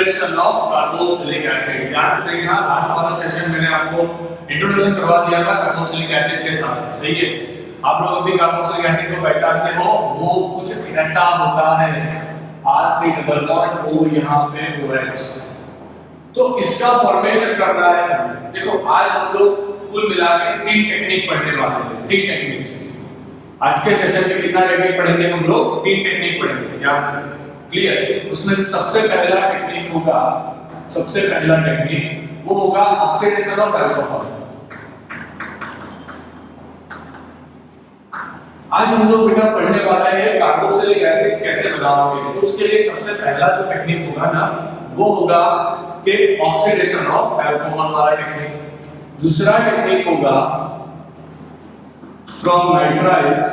Preparation of carboxylic acid. ध्यान से देखना, लास्ट वाला सेशन मैंने आपको इंट्रोडक्शन करवा दिया था कार्बोक्सिलिक एसिड के साथ, सही है। आप लोग अभी कार्बोक्सिलिक एसिड को पहचानते हो, वो कुछ ऐसा होता है R(C)O यहाँ पे OH, तो इसका फॉर्मेशन करना है। देखो आज हम लोग कुल मिला के 3 टेक्निक पढ़ने वाले हैं, 3 टेक्निक्स। आज के सेशन में कितना टेक्निक पढ़ेंगे हम लोग? 3 टेक्निक पढ़ेंगे, ध्यान से, क्लियर। उसमें से सबसे पहला टेक्निक वो होगा ऑक्सीडेशन ऑफ अल्कोहल। आज हम लोग बेटा पढ़ने वाला है कार्बोक्सिलिक एसिड कैसे बनाओगे। तो उसके लिए सबसे पहला जो टेक्निक होगा ना, वो होगा कि ऑक्सीडेशन ऑफ अल्कोहल वाला टेक्निक। दूसरा टेक्निक होगा फ्रॉम नाइट्राइल्स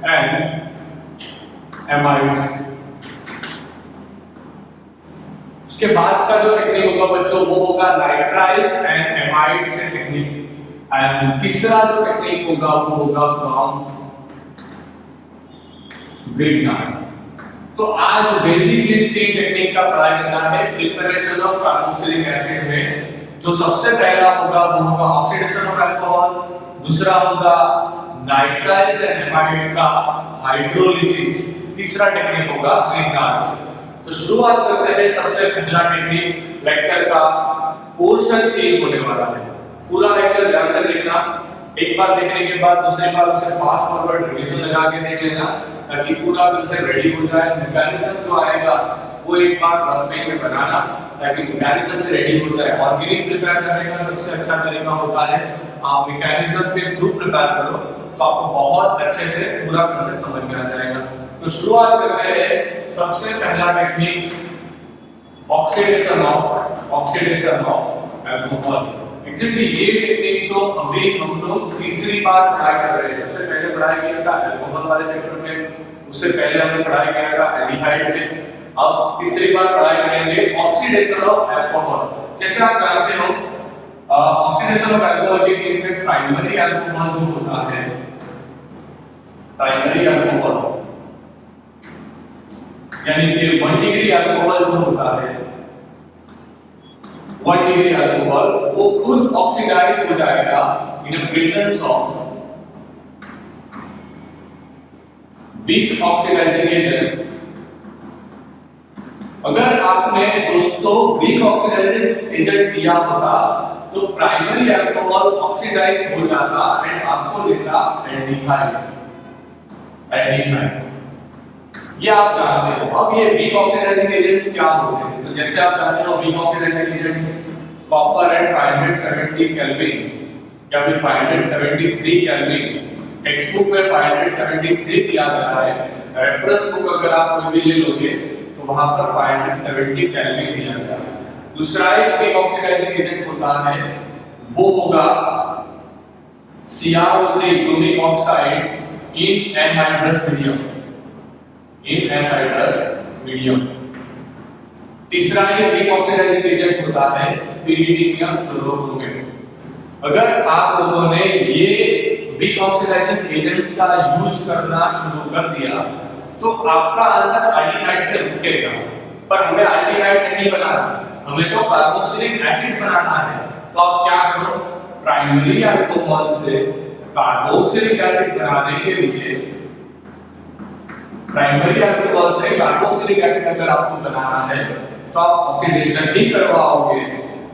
एंड एमाइड्स। उसके बाद का जो टेक्निक होगा बच्चों, वो होगा नाइट्राइल्स एंड एमाइड्स से टेक्निक। एंड तीसरा जो टेक्निक होगा वो होगा फ्रॉम ग्रिग्नार्ड। तो आज बेसिकली 3 टेक्निक का पढ़ाई करना है प्रिपरेशन ऑफ कार्बोक्सिलिक एसिड में। जो सबसे पहला होगा वो होगा ऑक्सीडेशन ऑफ अल्कोहल, दूसरा होगा नाइट्राइल्स एंड एमाइड का हाइड्रोलिसिस, तीसरा टेक्निक होगा ग्रिग्नार्ड। तो शुरुआत करते हैं सबसे पहला टेक्निक। लेक्चर का पोर्शन 3 होने वाला है। पूरा लेक्चर ध्यान से देखना, एक बार देखने के बाद दूसरी बार उसे फास्ट फॉरवर्ड रिवीजन लगा के देख लेना, ताकि पूरा कंसेप्ट रेडी हो जाए। मैकेनिज्म जो आएगा वो एक बार रफ पेज में बनाना, ताकि मैकेनिज्म भी रेडी हो जाए। ऑर्गेनिक प्रिपेयर करने का सबसे अच्छा तरीका होता है आप मैकेनिज्म के थ्रू प्रिपेयर करो, तो आपको बहुत अच्छे से पूरा कंसेप्ट समझ में आ जाएगा। तो शुरुआत करते हैं सबसे पहला technique oxidation of alcohol. Actually ये टेक्निक तो अभी हम लोग तीसरी बार पढ़ाई कर रहे हैं। सबसे पहले पढ़ाई किया था अल्कोहल वाले चैप्टर में, उससे पहले हमने पढ़ाई किया था एल्डिहाइड में, अब तीसरी बार पढ़ाई करेंगे ऑक्सीडेशन ऑफ अल्कोहल। जैसे आप जानते हो ऑक्सीडेशन ऑफ अल्कोहल के केस में प्राइमरी अल्कोहल जो होता है, प्राइमरी अल्कोहल यानी कि 1 डिग्री अल्कोहल जो होता है, 1 डिग्री अल्कोहल वो खुद ऑक्सीडाइज हो जाएगा in presence of weak oxidising agent. अगर आपने दोस्तों वीक ऑक्सीडाइजिंग एजेंट लिया होता तो प्राइमरी अल्कोहल ऑक्सीडाइज हो जाता एंड आपको देता एल्डिहाइड। ये आप जानते हो। अब ये वीक ऑक्सीडाइजिंग एजेंट्स क्या होते हैं? तो जैसे आप जानते हो weak oxidising agents copper at 570 kelvin या फिर 573 केल्विन। टेक्स्ट बुक में 573 दिया गया है, रेफरेंस बुक अगर आप कोई भी ले लोगे तो वहां पर 570 केल्विन दिया गया है। दूसरा एक वीक ऑक्सीडाइजिंग एजेंट होता है, वो होगा CrO3 क्रोमिक ऑक्साइड इन एनहाइड्रस मीडियम। तीसरा ही वीक ऑक्सीडाइजिंग एजेंट होता है pyridinium क्लोरोब्रोमेट। अगर आप लोगों ने ये वीक ऑक्सीडाइजिंग एजेंट्स का यूज करना शुरू कर दिया तो आपका आंसर एल्डिहाइड पे रुकेगा। पर हमें एल्डिहाइड नहीं बनाना, हमें तो कार्बोक्सिलिक एसिड बनाना है। तो आप क्या करो, प्राइमरी अल्कोहल से कार्बोक्सिलिक एसिड बनाने के लिए, प्राइमरी अल्कोहल से कार्बोक्सिलिक एसिड अगर आपको बनाना है तो आप ऑक्सीडेशन ही करवाओगे।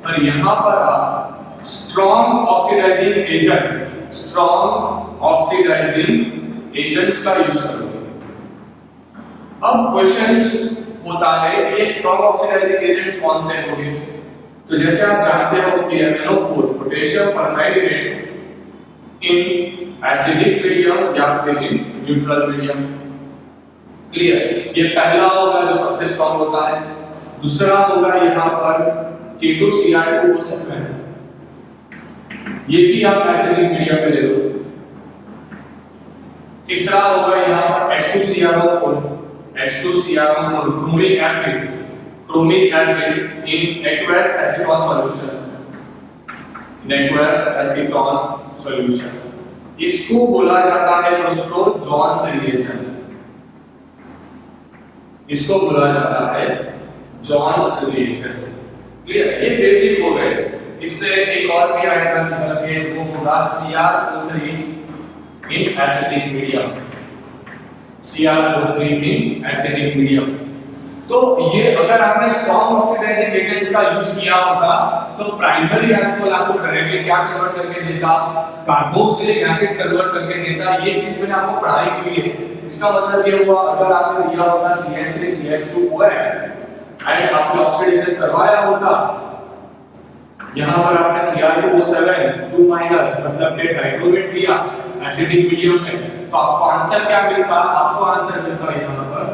पर यहां पर आप स्ट्रॉन्ग ऑक्सीडाइजिंग एजेंट्स का यूज करोगे। अब क्वेश्चंस होता है कि ये स्ट्रॉन्ग ऑक्सीडाइजिंग एजेंट्स कौन से होंगे? तो जैसे आप जानते हो कि MnO4 potassium permanganate in acidic medium या फिर इन न्यूट्रल मीडियम। क्लियर? ये पहला होगा जो सबसे स्ट्रॉन्ग होता है। दूसरा होगा यहाँ पर K2Cr2 हो सकता है, ये भी आप एसिडिक मीडियम में ले लो। तीसरा होगा यहाँ पर H2Cr4 chromic acid in aqueous acetone solution. इसको बोला जाता है दोस्तों जॉन्स रिएजेंट। इसको बोला जाता है जॉन्स रिएक्शन। क्लियर, ये बेसिक हो गए। इससे एक और भी आएगा निकल के, वो होगा CrO3 in acidic medium. CrO3 in acidic medium. तो ये अगर आपने स्ट्रॉन्ग ऑक्सीडाइजिंग एजेंट्स का यूज किया होता तो प्राइमरी अल्कोहल आपको डायरेक्टली क्या कन्वर्ट करके देता, कार्बोक्सिलिक एसिड कन्वर्ट करके देता। ये चीज मैंने आपको पढ़ाई की है। इसका मतलब ये हुआ अगर आपने लिया होगा CH3CH2OH एंड आपने ऑक्सीडेशन करवाया होता, यहां पर आपने Cr2O7 2 मतलब के डाइक्लोरेट लिया एसिडिक मीडियम में, तो आपको आंसर क्या मिलता? आपको आंसर मिलता है यहां पर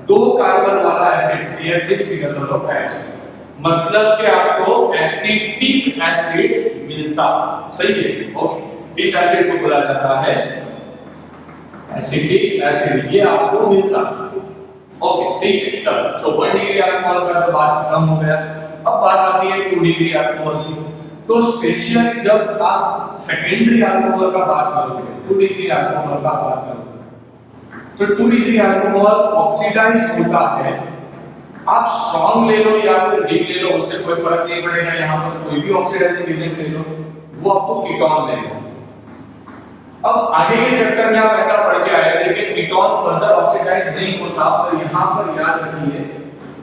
2 कार्बन वाला एसिड CH3COOH, मतलब कि आपको एसिटिक एसिड मिलता। सही है, ओके। इस एसिड को बोला जाता है एसिटिक एसिड, ये आपको मिलता। ओके ठीक है, चलो। सो 1 डिग्री अल्कोहल का तो बात खत्म हो गया। अब बात आती है 2 डिग्री अल्कोहल की। तो स्पेशली जब आप सेकेंडरी अल्कोहल का बात करोगे, 2 डिग्री अल्कोहल का बात करोगे, तो 2 डिग्री अल्कोहल ऑक्सीडाइज होता है। आप स्ट्रॉन्ग ले लो या फिर वीक ले लो, उससे कोई फर्क नहीं पड़ेगा। यहां पर कोई भी ऑक्सीडाइजिंग एजेंट ले लो, वो आपको कीटोन देगा। अब आगे के चैप्टर में आप ऐसा पढ़ के आए थे कि कीटोन फर्दर ऑक्सीडाइज नहीं होता, पर यहां पर याद रखिए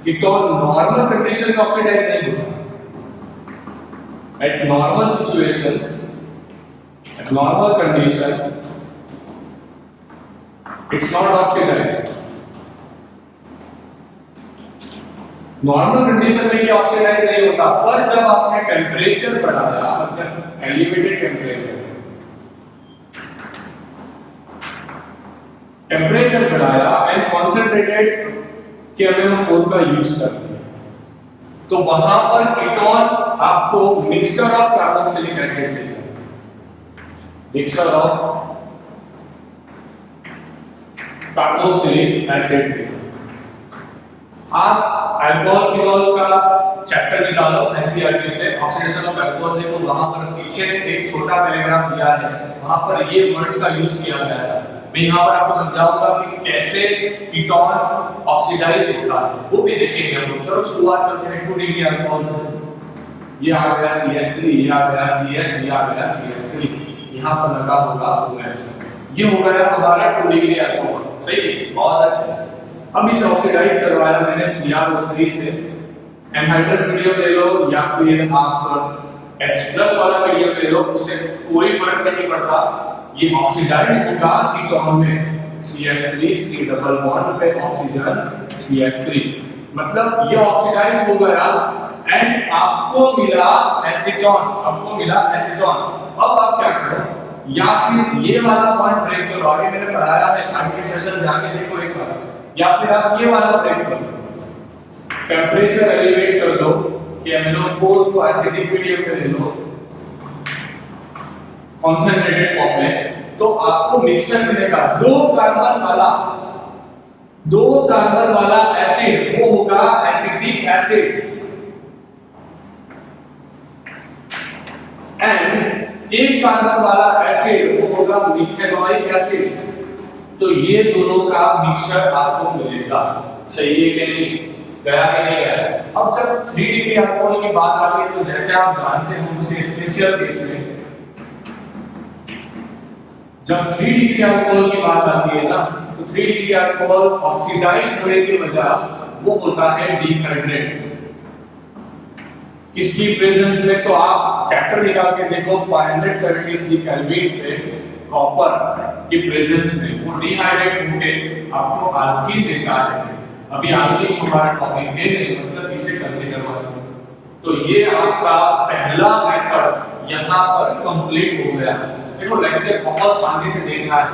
कीटोन नॉर्मल कंडीशन में ऑक्सीडाइज नहीं होता। Eight normal situations, eight normal condition it's not oxidized. Normal condition में ये ऑक्सीडाइज नहीं होता, पर जब आपने टेम्परेचर बढ़ाया, मतलब एलिवेटेड टेम्परेचर बढ़ाया एंड कॉन्सेंट्रेटेड KMnO4 का यूज कर दिया, तो वहां पर कीटोन आपको मिक्सचर ऑफ कार्बोक्सिलिक एसिड देगा। Mixture of carboxylic acid. आप अल्कोहल फिनोल का चैप्टर निकालो एनसीईआरटी से, ऑक्सीडेशन ऑफ अल्कोहल देखो, वहां पर पीछे एक छोटा पैराग्राफ दिया है, वहां पर ये वर्ड्स का यूज किया गया था। मैं यहां पर आपको समझाऊंगा कि कैसे कीटोन ऑक्सीडाइज होता है, वो भी देखेंगे हम। चलो शुरुआत करते हैं 2 डिग्री अल्कोहल से। ये आ गया CH3, ये आ गया CH, ये आ गया CH3, यहां पर लगा होगा OH। ये हो गया हमारा 2 डिग्री अल्कोहल। सही है, बहुत अच्छा। अब इसे ऑक्सीडाइज करवाया मैंने CrO3 से। एनहाइड्रस मीडियम ले लो या फिर आप H+ वाला मीडियम ले लो, उससे कोई फर्क नहीं पड़ता। ये ऑक्सीडाइज होगा कीटोन में CH3 C डबल बॉन्ड पे ऑक्सीजन CH3, मतलब ये ऑक्सीडाइज हो गया एंड आपको मिला एसीटोन। आपको मिला एसीटोन। अब आप क्या करो, या फिर ये वाला बॉन्ड ब्रेक करो, आगे मैंने पढ़ाया है, आगे के सेशन जाके देखो एक बार। या फिर आप ये वाला ब्रेक करो, टेम्परेचर एलिवेट कर दो, KMnO4 को एसिडिक मीडियम में ले लो कॉन्सेंट्रेटेड फॉर्म में, तो आपको मिक्सचर मिलेगा 2 कार्बन वाला एसिड, वो होगा एसिटिक एसिड। एंड 1 कार्बन वाला एसिड वो होगा मिथेनोइक एसिड। तो ये दोनों का मिक्सचर आपको मिलेगा। सही है कि नहीं? गया कि नहीं गया? अब जब 3 डिग्री अल्कोहल की बात आती है, तो जैसे आप जानते हो उसके स्पेशल केस में, जब 3 डिग्री अल्कोहल की बात आती है ना, तो 3 डिग्री अल्कोहल ऑक्सीडाइज होने की वजह वो होता है डिहाइड्रेट। इसकी प्रेजेंस में तो आप चैप्टर निकाल के देखो 573 केल्विन पे कॉपर की प्रेजेंस में वो डिहाइड्रेट होके आपको अल्कीन देता है। अभी अल्कीन हमारा टॉपिक है नहीं, मतलब इसे कंसीडर करो। तो ये आपका पहला मेथड यहां पर कंप्लीट हो गया। देखो लेक्चर बहुत शांति से देखना है।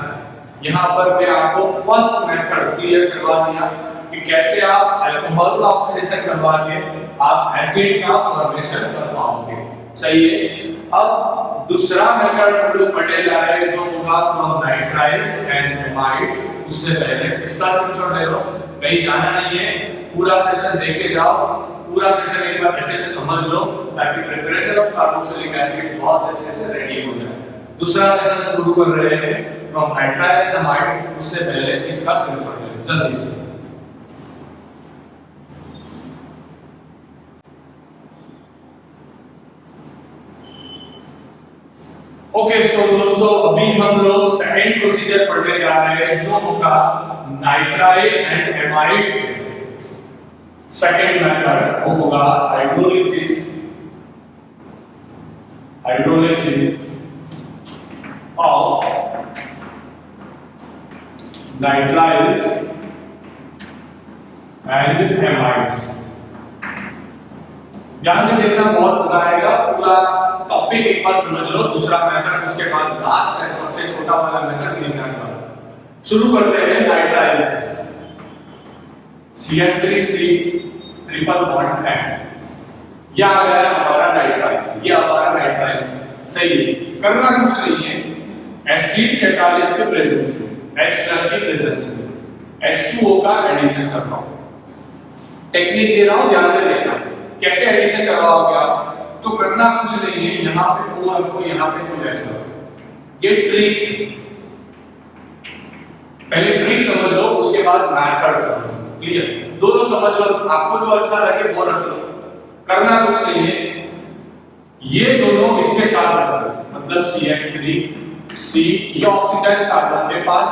यहां पर मैं आपको फर्स्ट मेथड क्लियर करवा दिया कि कैसे आप अल्कोहल का ऑक्सीडेशन करवा के आप एसिड का फॉर्मेशन कर पाओगे। सही है। अब दूसरा मेथड हम लोग पढ़ने जा रहे हैं, जो होगा फ्रॉम नाइट्राइल्स एंड एमाइड्स। उससे पहले इसका स्क्रीनशॉट ले लो, कहीं जाना नहीं है, पूरा सेशन देख के जाओ, पूरा सेशन एक बार अच्छे से समझ लो, ताकि प्रिपरेशन ऑफ कार्बोक्सिलिक एसिड बहुत अच्छे से रेडी हो जाए। दूसरा सेशन शुरू कर रहे हैं फ्रॉम नाइट्राइल एंड एमाइड, उससे पहले इसका स्क्रीनशॉट ले लो जल्दी से। ओके सो दोस्तों अभी हम लोग सेकंड प्रोसीजर पढ़ने जा रहे हैं जो होगा nitrile and amides. Second method वो होगा hydrolysis of nitriles and amides. ध्यान से देखना, बहुत मजा आएगा। पूरा टॉपिक एक बार समझ लो, दूसरा मेथड, उसके बाद लास्ट है सबसे छोटा वाला मेथड ग्रीन वाला। शुरू करते हैं नाइट्राइल से। CH3C ट्रिपल बॉन्ड है, यह आ गया हमारा नाइट्राइल, ये हमारा नाइट्राइल। सही है, करना कुछ नहीं है, एसिड कैटालिस्ट के प्रेजेंस में, H+ की प्रेजेंस में H2O का एडिशन कर रहा हूं। टेक्निक दे रहा हूं, ध्यान से देखना कैसे एडिशन करवाओगे आप। तो करना कुछ नहीं है, यहां पे O रखो, यहां पे 2H रखो। ये ट्रिक, पहले ट्रिक समझ लो, उसके बाद मेथड समझ लो। क्लियर? दोनों समझ लो, आपको जो अच्छा लगे वो रख लो। करना कुछ नहीं है, ये दोनों इसके साथ रख लो, मतलब CH3C, ये ऑक्सीजन कार्बन के पास,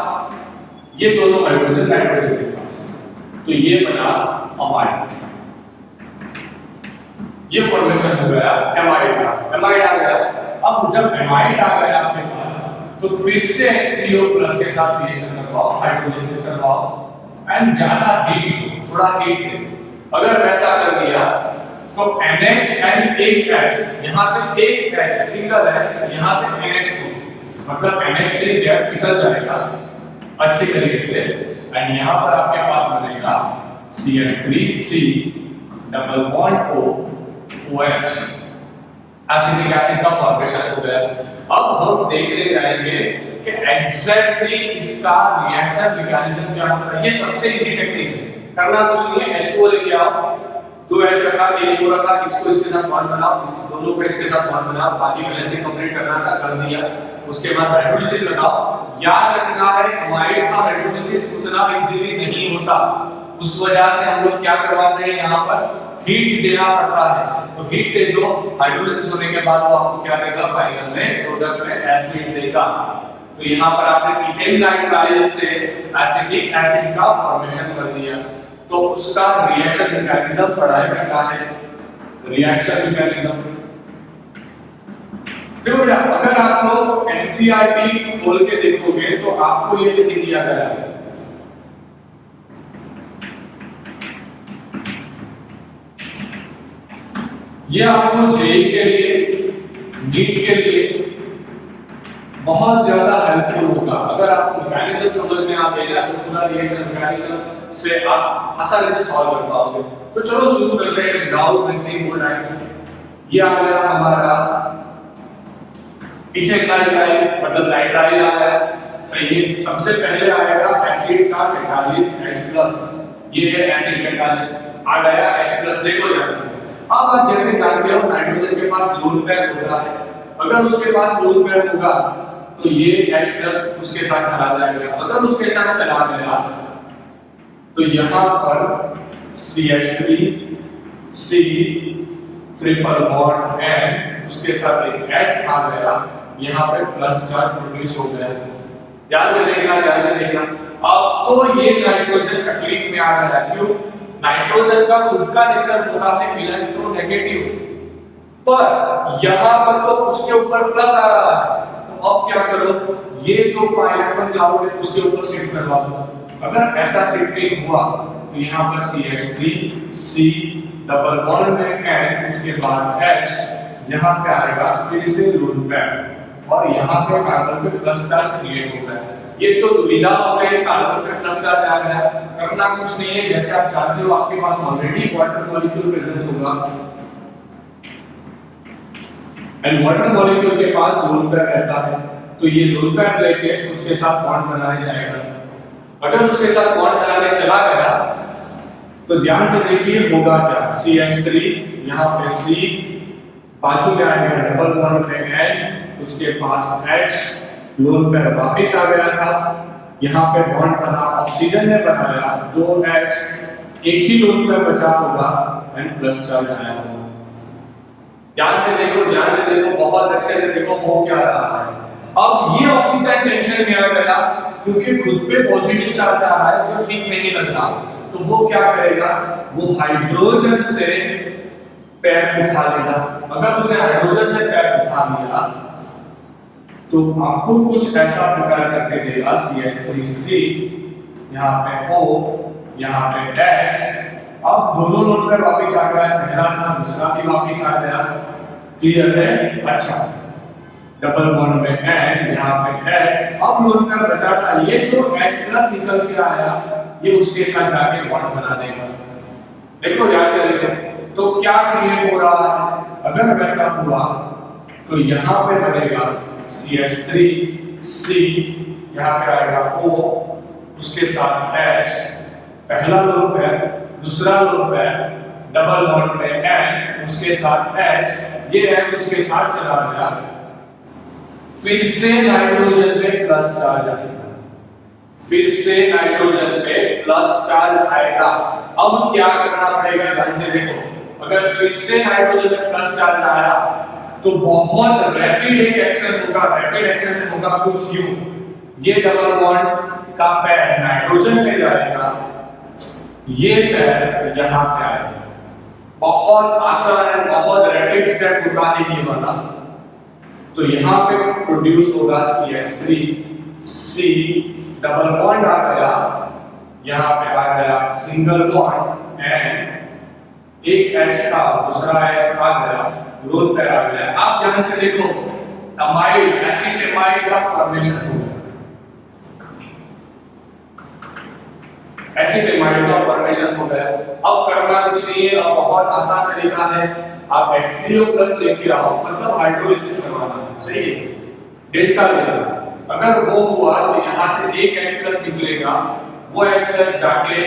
ये दोनों हाइड्रोजन नाइट्रोजन के पास, तो ये बना अमाइड। ये फॉर्मेशन हो गया एमाइड का, एमाइड आ गया। अब जब एमाइड आ गया आपके पास, तो फिर से H3O+ के साथ रिएक्शन करवाओ, हाइड्रोलिसिस करवाओ एंड ज्यादा हीट दो, थोड़ा हीट दो। अगर वैसा कर दिया तो NH एंड एक H, यहां से एक H, सिंगल H, यहां से NH को, मतलब NH3 गैस निकल जाएगा अच्छे तरीके से, एंड यहां पर आपके पास बनेगा CH3C double bond OH, acetic acid का फॉर्मेशन हो गया। अब हम देखने जाएंगे कि एग्जैक्टली इसका रिएक्शन मैकेनिज्म क्या होता है। ये सबसे इजी टेक्निक है, करना कुछ नहीं है। H2O लेके आओ, 2H रखा, एक को रखा, इसको इसके साथ बॉन्ड बनाओ, इस दोनों को इसके साथ बॉन्ड बनाओ, बाकी बैलेंसिंग कंप्लीट करना था, कर दिया। उसके बाद हाइड्रोलिसिस लगाओ। याद रखना है अमाइड का हाइड्रोलिसिस उतना इजीली नहीं होता, उस वजह से हम लोग क्या करवाते हैं, यहाँ पर हीट देना पड़ता है। तो हीट दे दो, हाइड्रोलिसिस होने के बाद वो आपको क्या देगा, फाइनल में प्रोडक्ट में एसिड देगा। तो यहाँ पर आपने इथेन नाइट्राइल से एसिटिक एसिड का फॉर्मेशन कर दिया, तो उसका रिएक्शन मैकेनिज्म पढ़ाया क्या है, रिएक्शन मैकेनिज्म। देखो अगर आप लोग NCERT खोल के देखोगे तो आपको ये लिख दिया गया है, ये आपको जेई के लिए, नीट के लिए बहुत ज्यादा हेल्पफुल होगा। अगर आपको मैकेनिज्म समझ में आ गया तो पूरा रिएक्शन मैकेनिज्म से आप आसानी से सॉल्व कर पाओगे। तो चलो शुरू करते हैं विदाउट वेस्टिंग मोर टाइम। ये आ गया हमारा इथेन नाइट्राइल, मतलब नाइट्राइल आ गया, सही है। सबसे पहले आएगा एसिड का कैटालिस्ट H+, ये है एसिड कैटालिस्ट, आ गया H+। देखो ध्यान से, अब आप जैसे जानते हो नाइट्रोजन के पास लोन पेयर होता है, अगर उसके पास लोन पेयर होगा तो ये H+ उसके साथ चला जाएगा। अगर उसके साथ चला गया तो यहाँ पर CH3C ट्रिपल बॉन्ड N, उसके साथ एक H आ गया, यहाँ पे प्लस चार्ज प्रोड्यूस हो गया। ध्यान से देखना, ध्यान से देखना। अब तो ये नाइट्रोजन तकलीफ में आ गया, क्यों? नाइट्रोजन का खुद का नेचर होता है इलेक्ट्रोनेगेटिव, पर यहाँ पर तो उसके ऊपर प्लस आ रहा है। तो अब क्या करो, ये जो इलेक्ट्रॉन क्लाउड है उसके ऊपर शिफ्ट करवा दो। अगर ऐसा शिफ्टिंग हुआ तो यहाँ पर CH3C डबल बॉन्ड में N, उसके बाद H, यहाँ पे आएगा फिर से लोन पेयर, और यहाँ पे कार्बन पे प्लस चार्ज क्रिएट होता है। ये तो दुविधा हो गई, कार्बन पे प्लस चार्ज आ गया। करना कुछ नहीं है, जैसे आप जानते हो आपके पास ऑलरेडी वाटर मॉलिक्यूल प्रेजेंट होगा, एंड वाटर मॉलिक्यूल के पास लोन पेयर रहता है, तो ये लोन पेयर लेके उसके साथ बॉन्ड बनाने जाएगा। अगर उसके साथ बॉन्ड बनाने चला गया तो ध्यान से देखिए होगा क्या, CH3 यहाँ पे C, बाजू में आएगा डबल बॉन्ड पे N, उसके पास H, लोन पेयर वापस आ गया था, यहाँ पे बॉन्ड बना, ऑक्सीजन ने बनाया 2H, एक ही लोन पेयर बचा होगा एंड प्लस चार्ज आया होगा। ध्यान से देखो, बहुत अच्छे से देखो हो क्या रहा है। अब ये ऑक्सीजन टेंशन में आ गया क्योंकि खुद पे पॉजिटिव चार्ज आ रहा है जो ठीक नहीं लग रहा, तो वो क्या करेगा, वो हाइड्रोजन से पैर उठा लेगा। अगर उसने हाइड्रोजन से पैर उठा लिया तो आपको कुछ ऐसा प्रकार करके देगा CH3C, यहाँ पे O, यहाँ पे H। अब दोनों लोन पेयर वापस आ गया, पहला था दूसरा भी वापस आ गया। क्लियर है? अच्छा, डबल बॉन्ड में N, यहाँ पे H। अब लोन पेयर बचा था, ये जो H+ निकल के आया ये उसके साथ जाके बॉन्ड बना देगा। देखो ध्यान से देखो, तो क्या क्रिएट हो रहा है, अगर वैसा हुआ तो यहाँ पे बनेगा CH3C, यहाँ पे आएगा O, उसके साथ H, पहला लोन पेयर, दूसरा लोन पेयर, डबल बॉन्ड में N, उसके साथ H, ये H उसके साथ चला गया, फिर से नाइट्रोजन पे प्लस चार्ज आएगा, फिर से नाइट्रोजन पे प्लस चार्ज आएगा। अब क्या करना पड़ेगा, ध्यान से देखो, अगर फिर से नाइट्रोजन पे प्लस चार्ज आया तो बहुत रैपिड एक एक्शन होगा, रैपिड एक्शन होगा कुछ यूं, ये डबल बॉन्ड का पैर नाइट्रोजन पे जाएगा, ये पैर यहाँ पे आएगा। बहुत आसान है, बहुत रैपिड स्टेप होता है ये वाला। तो यहाँ पे प्रोड्यूस होगा CH3C, डबल बॉन्ड आ गया, यहाँ पे आ गया सिंगल बॉन्ड एंड एक H था, दूसरा H आ गया, लोन पेयर आ गया। आप ध्यान से देखो, अमाइड, एसिटेमाइड का फॉर्मेशन हो गया, एसिटेमाइड का फॉर्मेशन हो गया। अब करना कुछ नहीं है, अब बहुत आसान तरीका है, आप H3O+ लेके आओ, मतलब हाइड्रोलिसिस करवाना है, सही है, डेल्टा लेना। अगर वो हुआ तो यहाँ से एक H+ निकलेगा, वो H+ जाके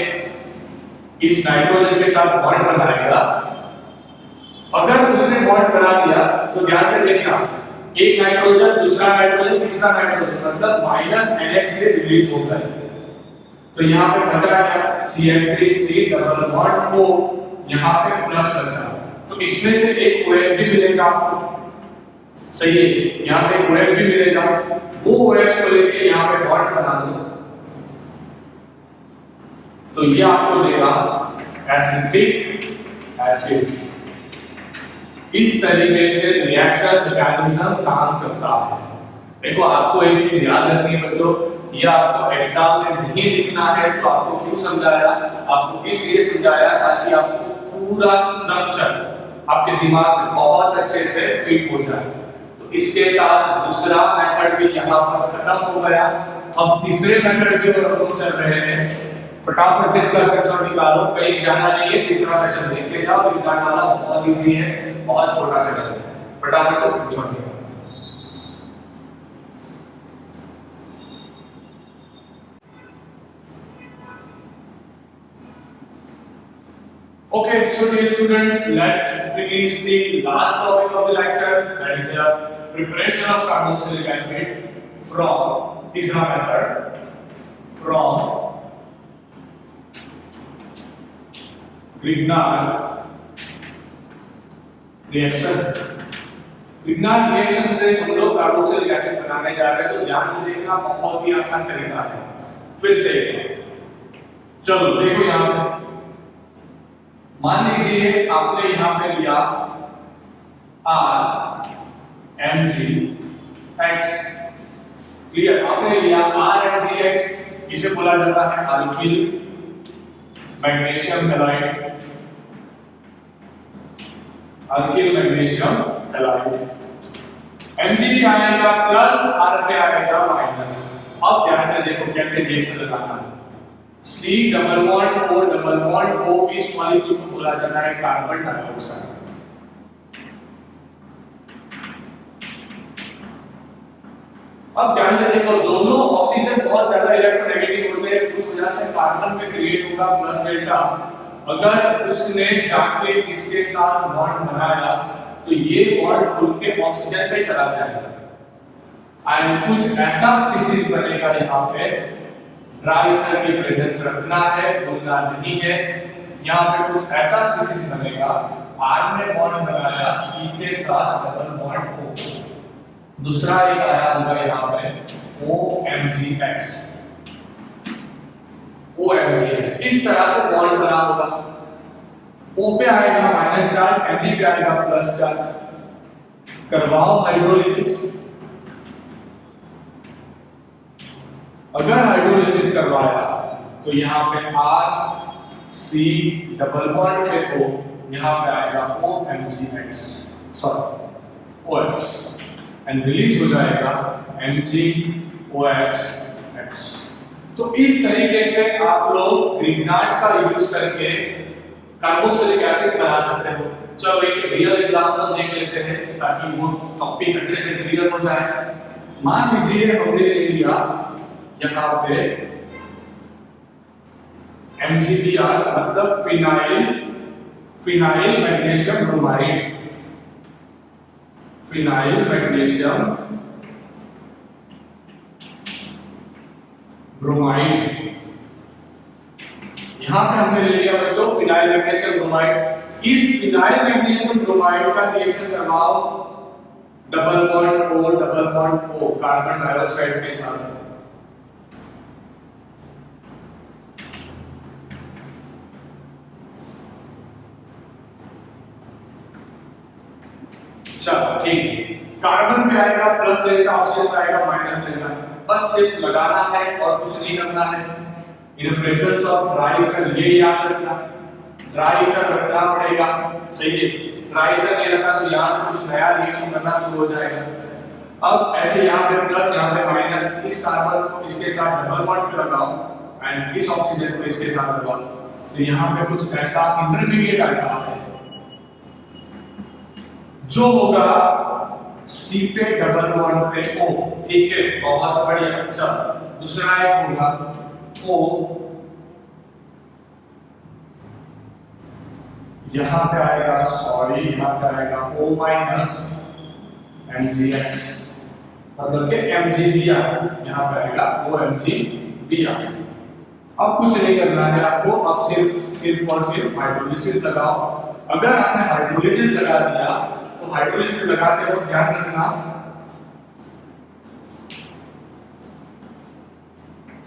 इस नाइट्रोजन के साथ बॉन्ड बनाएगा। अगर उसने बॉन्ड बना दिया तो ध्यान से देखना, एक नाइट्रोजन, दूसरा नाइट्रोजन, तीसरा नाइट्रोजन, मतलब -NH3 रिलीज होता है। तो यहाँ पे बचा क्या, CH3C डबल बॉन्ड O, यहाँ पे प्लस बचा, तो इसमें से एक OH भी मिलेगा आपको, सही है, यहाँ से OH भी मिलेगा, वो OH को लेके यहाँ पे बॉन्ड बना दो, तो ये आपको देगा एसिटिक एसिड। इस तरीके से रिएक्शन मैकेनिज्म काम करता है। देखो आपको एक चीज याद रखनी है बच्चों, ये आपको एग्जाम में नहीं लिखना है, तो आपको क्यों समझाया, आपको इसलिए समझाया ताकि आपको पूरा स्ट्रक्चर आपके दिमाग में बहुत अच्छे से फिट हो जाए। तो इसके साथ दूसरा मेथड भी यहाँ पर खत्म हो गया। अब तीसरे मेथड की ओर हम चल रहे हैं। फटाफट से इसका स्ट्रक्चर निकालो, कहीं जाना नहीं है, तीसरा सेशन देख के जाओ, विज्ञान वाला बहुत इजी है, बहुत छोटा सेशन है, फटाफट से स्ट्रक्चर निकालो। Okay, so dear students, let's finish the last topic of the lecture, that is preparation of carboxylic acid from तीसरा method, from Grignard reaction। Grignard reaction से हम लोग कार्बोक्सिलिक एसिड बनाने जा रहे हैं, तो ध्यान से देखना, बहुत ही आसान तरीका है। फिर से चलो देखो, यहाँ पे मान लीजिए आपने यहाँ पे लिया RMgX, क्लियर, आपने लिया RMgX, इसे बोला जाता है alkyl magnesium halide, alkyl magnesium halide. Mg पे आएगा प्लस, R पे आएगा माइनस। अब ध्यान से देखो कैसे रिएक्शन लगाना है। C double bond O double bond O, इस मॉलिक्यूल को बोला जाता है कार्बन डाइऑक्साइड। अब ध्यान से देखो, दोनों ऑक्सीजन बहुत ज्यादा इलेक्ट्रोनेगेटिव होते हैं, उस वजह से कार्बन में क्रिएट होगा प्लस डेल्टा। अगर उसने जाके इसके साथ बॉन्ड बनाया तो ये बॉन्ड खुल के ऑक्सीजन पे चला जाएगा एंड कुछ ऐसा स्पीशीज बनेगा। यहाँ पे ड्राई ईथर की प्रेजेंस रखना है, भूलना नहीं है। यहाँ पे कुछ ऐसा स्पीशीज बनेगा R ने बॉन्ड बनाया C के साथ डबल बॉन्ड O। दूसरा एक आया होगा यहाँ पे OMGX। OMGX इस तरह से बॉन्ड बना होगा। O पे आएगा माइनस चार्ज, Mg पे आएगा प्लस चार्ज। करवाओ हाइड्रोलिसिस। अगर हाइड्रोलिसिस करवाया तो यहाँ पे R C डबल बॉन्ड पे O, यहाँ पे आएगा OMGX, sorry OH, and release हो जाएगा MgOH। तो इस तरीके से आप लोग ग्रिग्नार्ड का यूज करके कार्बोक्सिलिक एसिड बना सकते हो। चलो एक रियल एग्जांपल देख लेते हैं ताकि वो टॉपिक अच्छे से क्लियर हो जाए। मान लीजिए हमने ले लिया यहाँ पे MgBr मतलब phenyl magnesium bromide. Phenyl magnesium bromide, यहां पे हमने ले लिया बच्चों फिनाइल मैग्नीशियम ब्रोमाइड। इस फिनाइल मैग्नीशियम ब्रोमाइड का रिएक्शन करवाओ double bond O carbon dioxide के साथ। चलो ठीक, कार्बन पे आएगा प्लस डेल्टा, ऑक्सीजन पे आएगा माइनस डेल्टा। बस सिर्फ लगाना है और कुछ नहीं करना है। इन प्रेजेंस ऑफ ड्राई ईथर, ये याद रखना, ड्राई ईथर रखना पड़ेगा। सही है, ड्राई ईथर नहीं रखा तो यहाँ से कुछ नया रिएक्शन करना शुरू हो जाएगा। अब ऐसे यहाँ पे प्लस यहाँ पे माइनस, इस कार्बन को इसके साथ डबल बॉन्ड पे लगाओ एंड इस ऑक्सीजन को इसके साथ लगाओ, तो यहाँ पे कुछ ऐसा इंटरमीडिएट आएगा जो होगा C पे डबल बॉन्ड पे O। ठीक है, बहुत बढ़िया। चलो दूसरा एक होगा O, यहां पे आएगा यहां पे आएगा O माइनस MgX, मतलब कि MgBr, यहां पे आएगा OMgBr। अब कुछ नहीं करना है आपको, अब सिर्फ और सिर्फ हाइड्रोलिसिस लगाओ। अगर आपने हाइड्रोलिसिस लगा दिया तो हाइड्रोलिसिस लगाते वक्त ध्यान रखना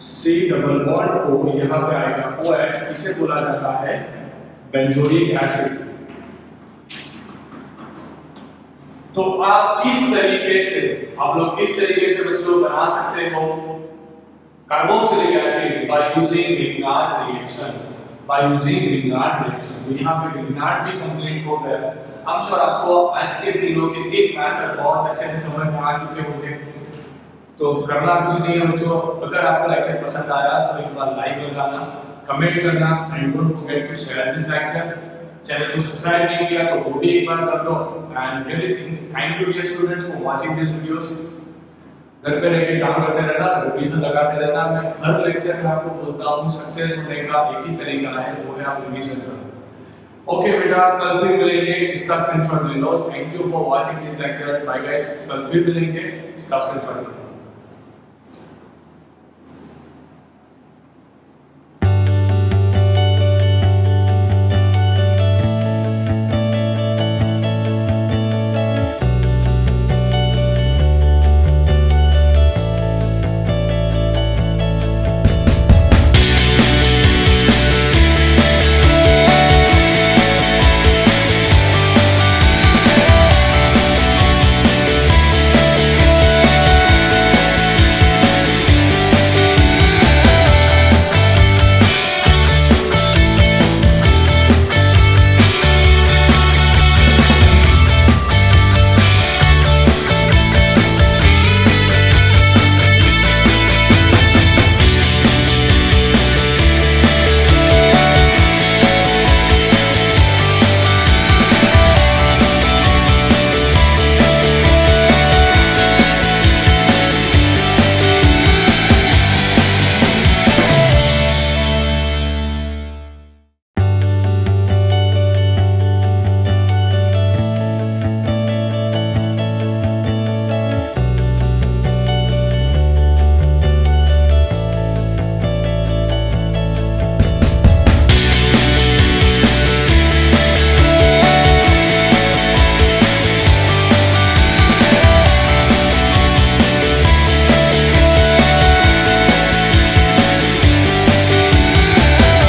C डबल बॉन्ड O, यहां पे आएगा OH, इसे बोला जाता है बेंजोइक एसिड। तो आप इस तरीके से, आप लोग इस तरीके से बच्चों बना सकते हो carboxylic acid by using Grignard reaction. तो यहाँ पे ग्रिग्नार्ड भी कंप्लीट हो गया। I'm sure आपको आज के तीनों के तीन मैथड बहुत अच्छे से समझ में आ चुके होंगे। तो करना कुछ नहीं है बच्चों, अगर आपको लेक्चर पसंद आया तो एक बार लाइक लगाना, कमेंट करना and don't forget to share this lecture. Channel को सब्सक्राइब नहीं किया तो वो भी एक बार कर दो। And really thank you dear students for watching this videos. घर पे रह के काम करते रहना, रिवीजन लगाते रहना। मैं हर लेक्चर में आपको बोलता हूँ सक्सेस होने का एक ही तरीका है, वो है आप रिवीजन करो। ओके बेटा, कल फिर मिलेंगे, इसका स्क्रीनशॉट ले लो। Thank you for watching this lecture. Bye guys, कल फिर मिलेंगे, इसका स्क्रीनशॉट ले लो।